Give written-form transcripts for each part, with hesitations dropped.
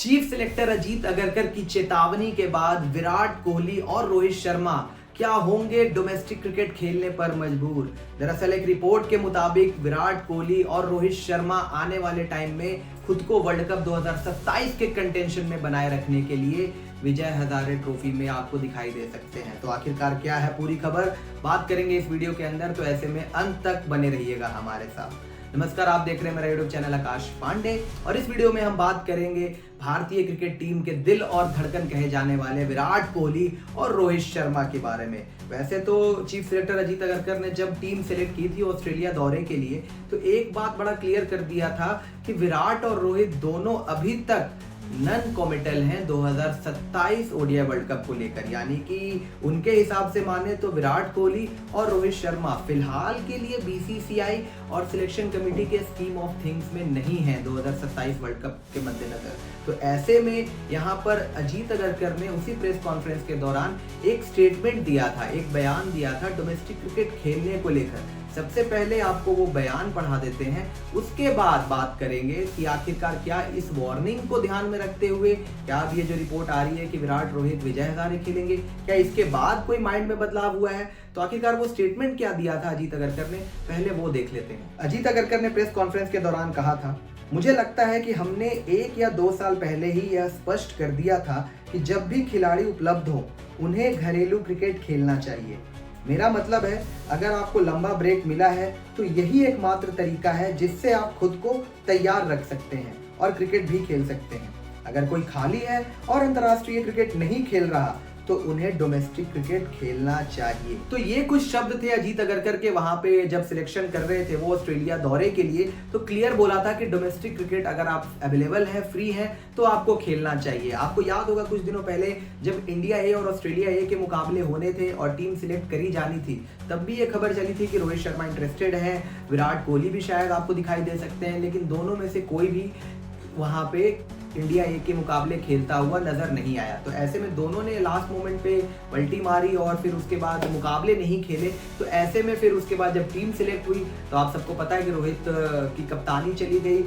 Chief selector Ajit Agarkar की चेतावनी के बाद विराट कोहली और रोहित शर्मा क्या होंगे डोमेस्टिक क्रिकेट खेलने पर मजबूर। दरअसल एक रिपोर्ट के मुताबिक विराट कोहली और रोहित शर्मा आने वाले टाइम में खुद को वर्ल्ड कप 2027 के कंटेंशन में बनाए रखने के लिए विजय हजारे ट्रॉफी में आपको दिखाई दे सकते हैं। तो आखिरकार क्या है पूरी खबर, बात करेंगे इस वीडियो के अंदर, तो ऐसे में अंत तक बने रहिएगा हमारे साथ। नमस्कार, आप देख रहे हैं मेरा यूट्यूब चैनल आकाश पांडे और इस वीडियो में हम बात करेंगे भारतीय क्रिकेट टीम के दिल और धड़कन कहे जाने वाले विराट कोहली और रोहित शर्मा के बारे में। वैसे तो चीफ सिलेक्टर अजीत अगरकर ने जब टीम सेलेक्ट की थी ऑस्ट्रेलिया दौरे के लिए, तो एक बात बड़ा क्लियर कर दिया था कि विराट और रोहित दोनों अभी तक नन कॉमिटल हैं 2027 ओडीआई वर्ल्ड कप को लेकर। यानी कि उनके हिसाब से माने तो विराट कोहली और रोहित शर्मा फिलहाल के लिए बीसीसीआई और सिलेक्शन कमेटी के स्कीम ऑफ थिंग्स में नहीं है 2027 वर्ल्ड कप के मद्देनजर। तो ऐसे में यहाँ पर अजीत अगरकर ने उसी प्रेस कॉन्फ्रेंस के दौरान एक स्टेटमेंट दिया था, एक बयान दिया था डोमेस्टिक क्रिकेट खेलने को लेकर। सबसे पहले आपको वो बयान पढ़ा देते हैं, उसके बाद बात करेंगे कि आखिरकार क्या इस वार्निंग को ध्यान में रखते हुए क्या अब ये जो रिपोर्ट आ रही है कि विराट रोहित विजय हजारे खेलेंगे, क्या इसके बाद कोई माइंड में बदलाव हुआ है। तो आखिरकार वो स्टेटमेंट क्या दिया था अजीत अगरकर ने, पहले वो देख लेते हैं। अजीत अगरकर ने प्रेस कॉन्फ्रेंस के दौरान कहा था, मुझे लगता है कि हमने 1 या 2 साल पहले ही यह स्पष्ट कर दिया था कि जब भी खिलाड़ी उपलब्ध हो उन्हें घरेलू क्रिकेट खेलना चाहिए। मेरा मतलब है अगर आपको लंबा ब्रेक मिला है तो यही एकमात्र तरीका है जिससे आप खुद को तैयार रख सकते हैं और क्रिकेट भी खेल सकते हैं। अगर कोई खाली है और अंतर्राष्ट्रीय क्रिकेट नहीं खेल रहा तो उन्हें डोमेस्टिक क्रिकेट खेलना चाहिए। तो ये कुछ शब्द थे अजीत अगरकर के, वहां पे जब सिलेक्शन कर रहे थे वो ऑस्ट्रेलिया दौरे के लिए, तो क्लियर बोला था कि डोमेस्टिक क्रिकेट अगर आप अवेलेबल है, फ्री है, तो आपको खेलना चाहिए। आपको याद होगा कुछ दिनों पहले जब इंडिया ए और ऑस्ट्रेलिया ए के मुकाबले होने थे और टीम सिलेक्ट करी जानी थी, तब भी ये खबर चली थी कि रोहित शर्मा इंटरेस्टेड है, विराट कोहली भी शायद आपको दिखाई दे सकते हैं, लेकिन दोनों में से कोई भी वहां पे इंडिया ए के मुकाबले खेलता हुआ नजर नहीं आया। तो ऐसे में दोनों ने लास्ट मोमेंट पे पलटी मारी और फिर उसके बाद मुकाबले नहीं खेले। तो ऐसे में फिर उसके बाद जब टीम सिलेक्ट हुई तो आप सबको पता है कि रोहित की कप्तानी चली गई,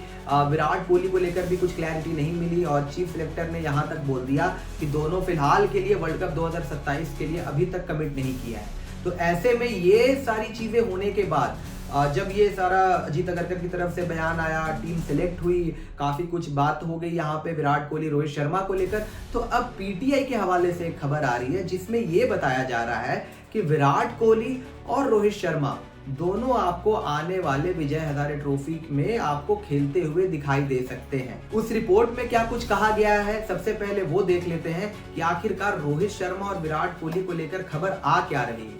विराट कोहली को लेकर भी कुछ क्लैरिटी नहीं मिली और चीफ सिलेक्टर ने यहाँ तक बोल दिया कि दोनों फिलहाल के लिए वर्ल्ड कप 2027 के लिए अभी तक कमिट नहीं किया है। तो ऐसे में ये सारी चीजें होने के बाद जब ये सारा अजीत अगरकर की तरफ से बयान आया, टीम सिलेक्ट हुई, काफी कुछ बात हो गई यहाँ पे विराट कोहली रोहित शर्मा को लेकर, तो अब पीटीआई के हवाले से एक खबर आ रही है जिसमें ये बताया जा रहा है कि विराट कोहली और रोहित शर्मा दोनों आपको आने वाले विजय हजारे ट्रॉफी में आपको खेलते हुए दिखाई दे सकते हैं। उस रिपोर्ट में क्या कुछ कहा गया है, सबसे पहले वो देख लेते हैं कि आखिरकार रोहित शर्मा और विराट कोहली को लेकर खबर आ क्या रही है।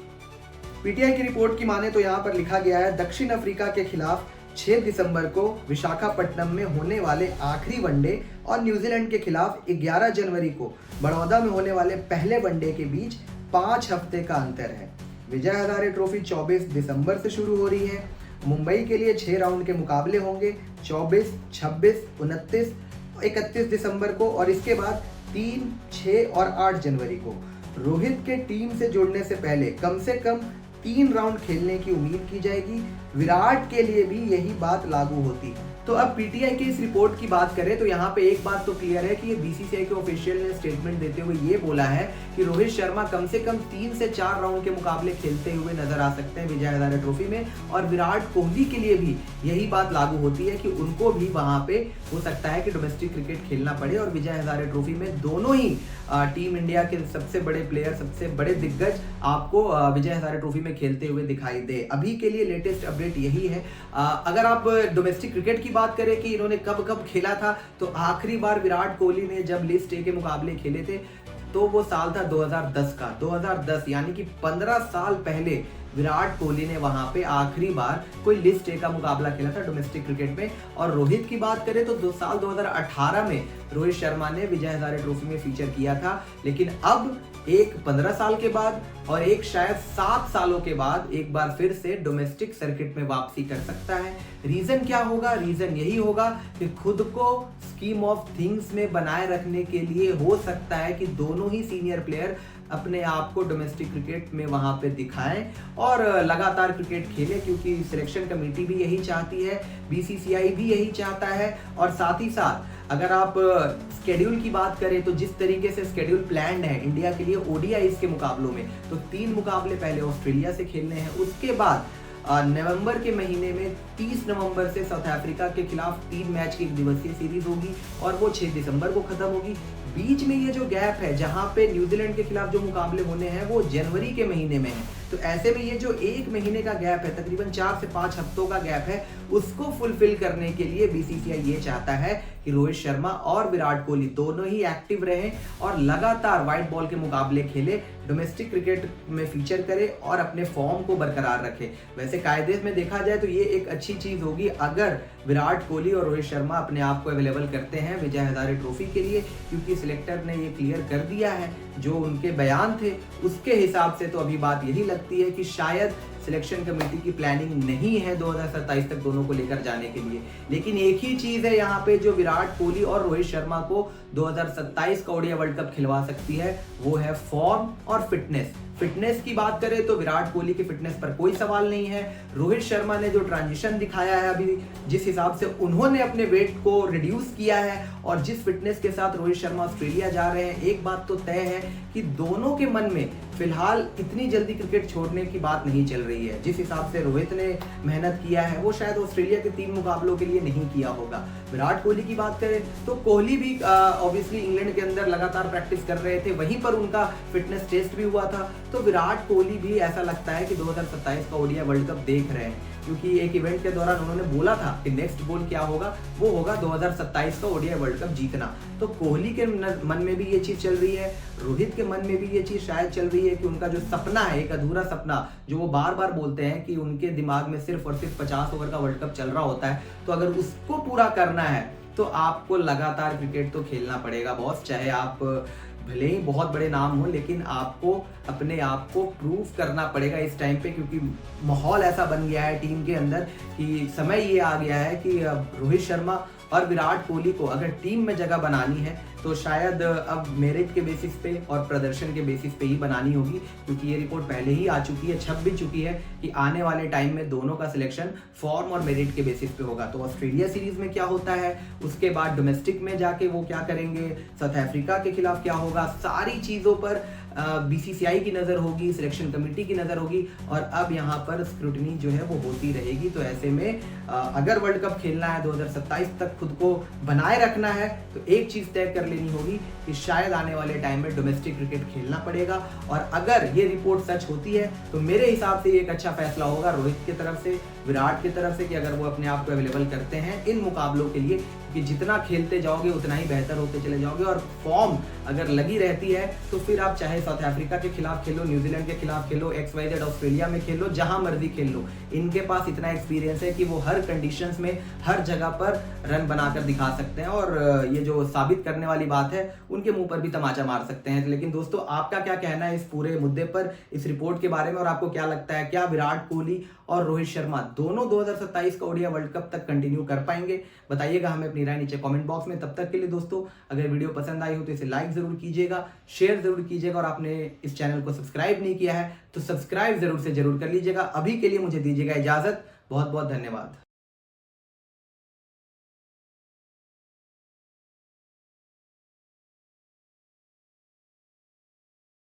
पीटीआई की रिपोर्ट की माने तो यहाँ पर लिखा गया है, दक्षिण अफ्रीका के खिलाफ 6 दिसंबर को विशाखापट्टनम में होने वाले आखिरी वनडे और न्यूजीलैंड के खिलाफ 11 जनवरी को बड़ौदा में होने वाले पहले वनडे के बीच 5 हफ्ते का अंतर है। विजय हजारे ट्रॉफी 24 दिसंबर से शुरू हो रही है। मुंबई के लिए 6 राउंड के मुकाबले होंगे 24, 26, 29, 31 दिसंबर को और इसके बाद 3, 6 और 8 जनवरी को। रोहित के टीम से जुड़ने से पहले कम से कम 3 राउंड खेलने की उम्मीद की जाएगी। विराट के लिए भी यही बात लागू होती है। तो अब पीटीआई की इस रिपोर्ट की बात करें तो यहाँ पे एक बात तो क्लियर है कि ये बीसीसीआई के ऑफिशियल ने स्टेटमेंट देते हुए ये बोला है कि रोहित शर्मा कम से कम 3 से 4 राउंड के मुकाबले खेलते हुए नजर आ सकते हैं विजय हजारे ट्रॉफी में, और विराट कोहली के लिए भी यही बात लागू होती है कि उनको भी वहां पे हो सकता है कि डोमेस्टिक क्रिकेट खेलना पड़े और विजय हजारे ट्रॉफी में दोनों ही टीम इंडिया के सबसे बड़े प्लेयर, सबसे बड़े दिग्गज आपको विजय हजारे ट्रॉफी में खेलते हुए दिखाई दे। अभी के लिए लेटेस्ट अपडेट यही है। अगर आप डोमेस्टिक क्रिकेट की बात करें कि इन्होंने कब कब खेला था, तो आखिरी बार विराट कोहली ने जब लिस्ट ए के मुकाबले खेले थे तो वो साल था 2010 का। 2010 यानी कि 15 साल पहले विराट कोहली ने वहां पे आखिरी बार कोई लिस्ट ए का मुकाबला खेला था डोमेस्टिक क्रिकेट में। और रोहित की बात करें तो साल 2018 में रोहित शर्मा ने विजय हजारे ट्रॉफी में फीचर किया था। लेकिन अब एक 15 साल के बाद और एक शायद 7 सालों के बाद एक बार फिर से डोमेस्टिक सर्किट में वापसी कर सकता है। रीजन क्या होगा? रीजन यही होगा कि खुद को स्कीम ऑफ थिंग्स में बनाए रखने के लिए हो सकता है कि दोनों ही सीनियर प्लेयर अपने आप को डोमेस्टिक क्रिकेट में वहां पे दिखाएं और लगातार क्रिकेट खेलें, क्योंकि सिलेक्शन कमेटी भी यही चाहती है, बीसीसीआई भी यही चाहता है। और साथ ही साथ अगर आप स्केड्यूल की बात करें तो जिस तरीके से स्केड्यूल प्लान्ड है इंडिया के लिए ओडीआई के मुकाबलों में, तो 3 मुकाबले पहले ऑस्ट्रेलिया से खेलने हैं, उसके बाद नवंबर के महीने में 30 नवंबर से साउथ अफ्रीका के खिलाफ 3 मैच की एक दिवसीय सीरीज होगी और वो 6 दिसंबर को खत्म होगी। बीच में ये जो गैप है जहां पे न्यूजीलैंड के खिलाफ जो मुकाबले होने हैं वो जनवरी के महीने में है, तो ऐसे में ये जो 1 महीने का गैप है, तकरीबन 4 से 5 हफ्तों का गैप है, उसको फुलफिल करने के लिए बीसीसीआई ये चाहता है कि रोहित शर्मा और विराट कोहली दोनों ही एक्टिव रहें और लगातार व्हाइट बॉल के मुकाबले खेले, डोमेस्टिक क्रिकेट में फीचर करे और अपने फॉर्म को बरकरार रखे। वैसे कायदे में देखा जाए तो ये एक अच्छी चीज होगी अगर विराट कोहली और रोहित शर्मा अपने आप को अवेलेबल करते हैं विजय हजारे ट्रॉफी के लिए, क्योंकि सिलेक्टर ने ये क्लियर कर दिया है, जो उनके बयान थे उसके हिसाब से तो अभी बात यही लगती है कि शायद सिलेक्शन कमेटी की प्लानिंग नहीं है 2027 तक दोनों को लेकर जाने के लिए। लेकिन एक ही चीज है यहाँ पे जो विराट कोहली और रोहित शर्मा को 2027 का ओडीआई वर्ल्ड कप खिलवा सकती है, वो है फॉर्म और फिटनेस। फिटनेस की बात करें तो विराट कोहली की फिटनेस पर कोई सवाल नहीं है। रोहित शर्मा ने जो ट्रांजिशन दिखाया है अभी, जिस हिसाब से उन्होंने अपने वेट को रिड्यूस किया है और जिस फिटनेस के साथ रोहित शर्मा ऑस्ट्रेलिया जा रहे हैं, एक बात तो तय है कि दोनों के मन में फिलहाल इतनी जल्दी क्रिकेट छोड़ने की बात नहीं चल रही है। जिस हिसाब से रोहित ने मेहनत किया है वो शायद ऑस्ट्रेलिया के 3 मुकाबलों के लिए नहीं किया होगा। विराट कोहली की बात करें तो कोहली भी ऑब्वियसली इंग्लैंड के अंदर लगातार प्रैक्टिस कर रहे थे, वहीं पर उनका फिटनेस टेस्ट भी हुआ था। तो विराट कोहली भी ऐसा लगता है कि 2027 का ओडीआई वर्ल्ड कप देख रहे हैं, क्योंकि एक इवेंट के दौरान उन्होंने बोला था कि नेक्स्ट गोल क्या होगा, वो होगा 2027 का ओडीआई वर्ल्ड कप जीतना। तो कोहली के मन में भी ये चीज चल रही है, रोहित के मन में भी ये चीज शायद चल रही है कि उनका जो सपना है, एक अधूरा सपना जो वो बार बार बोलते हैं कि उनके दिमाग में सिर्फ और सिर्फ 50 ओवर का वर्ल्ड कप चल रहा होता है, तो अगर उसको पूरा करना है तो आपको लगातार क्रिकेट तो खेलना पड़ेगा बॉस। चाहे आप भले ही बहुत बड़े नाम हो, लेकिन आपको अपने आप को प्रूव करना पड़ेगा इस टाइम पे, क्योंकि माहौल ऐसा बन गया है टीम के अंदर कि समय ये आ गया है कि रोहित शर्मा और विराट कोहली को अगर टीम में जगह बनानी है तो शायद अब मेरिट के बेसिस पे और प्रदर्शन के बेसिस पे ही बनानी होगी, क्योंकि ये रिपोर्ट पहले ही आ चुकी है, छप भी चुकी है कि आने वाले टाइम में दोनों का सिलेक्शन फॉर्म और मेरिट के बेसिस पे होगा। तो ऑस्ट्रेलिया सीरीज में क्या होता है, उसके बाद डोमेस्टिक में जाके वो क्या करेंगे, साउथ अफ्रीका के खिलाफ क्या होगा, सारी चीज़ों पर बीसीसीआई की नज़र होगी, सिलेक्शन कमेटी की नज़र होगी और अब यहाँ पर स्क्रूटनी जो है वो होती रहेगी। तो ऐसे में अगर वर्ल्ड कप खेलना है 2027 तक, खुद को बनाए रखना है, तो एक चीज़ तय कर लेनी होगी कि शायद आने वाले टाइम में डोमेस्टिक क्रिकेट खेलना पड़ेगा। और अगर ये रिपोर्ट सच होती है तो मेरे हिसाब से ये एक अच्छा फैसला होगा रोहित की तरफ से, विराट की तरफ से, कि अगर वो अपने आप को अवेलेबल करते हैं इन मुकाबलों के लिए, कि जितना खेलते जाओगे उतना ही बेहतर होते चले जाओगे। और फॉर्म अगर लगी रहती है तो फिर आप चाहे साउथ अफ्रीका के खिलाफ खेलो, न्यूजीलैंड के खिलाफ खेलो, XYZ ऑस्ट्रेलिया में खेलो, जहां मर्जी खेल लो, इनके पास इतना एक्सपीरियंस है कि वो हर कंडीशंस में हर जगह पर रन बनाकर दिखा सकते हैं। और ये जो साबित करने वाली बात है उनके मुंह पर भी तमाचा मार सकते हैं। लेकिन दोस्तों, आपका क्या कहना है इस पूरे मुद्दे पर, इस रिपोर्ट के बारे में, और आपको क्या लगता है, क्या विराट कोहली और रोहित शर्मा दोनों 2027 का ओडीआई वर्ल्ड कप तक कंटिन्यू कर पाएंगे? बताइएगा हमें अपनी राय नीचे कमेंट बॉक्स में। तब तक के लिए दोस्तों, अगर वीडियो पसंद आई हो तो इसे लाइक जरूर कीजिएगा, शेयर जरूर कीजिएगा, और आपने इस चैनल को सब्सक्राइब नहीं किया है तो सब्सक्राइब जरूर से जरूर कर लीजिएगा। अभी के लिए मुझे दीजिएगा इजाजत, बहुत बहुत धन्यवाद।